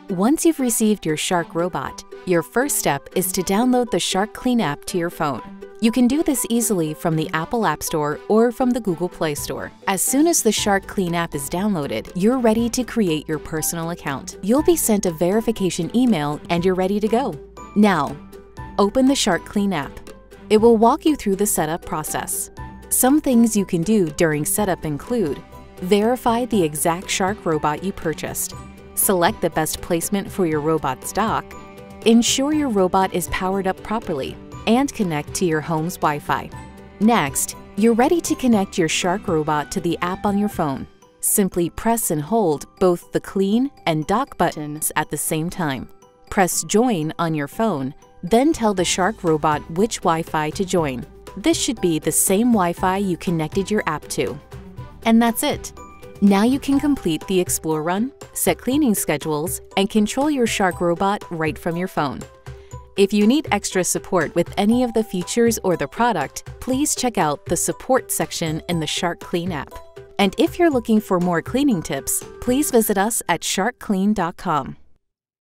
Once you've received your Shark robot, your first step is to download the SharkClean app to your phone. You can do this easily from the Apple App Store or from the Google Play Store. As soon as the SharkClean app is downloaded, you're ready to create your personal account. You'll be sent a verification email and you're ready to go. Now, open the SharkClean app. It will walk you through the setup process. Some things you can do during setup include: verify the exact Shark robot you purchased, select the best placement for your robot's dock, ensure your robot is powered up properly, and connect to your home's Wi-Fi. Next, you're ready to connect your Shark robot to the app on your phone. Simply press and hold both the clean and dock buttons at the same time. Press Join on your phone, then tell the Shark robot which Wi-Fi to join. This should be the same Wi-Fi you connected your app to. And that's it! Now you can complete the Explore run, set cleaning schedules, and control your Shark robot right from your phone. If you need extra support with any of the features or the product, please check out the Support section in the SharkClean app. And if you're looking for more cleaning tips, please visit us at sharkclean.com.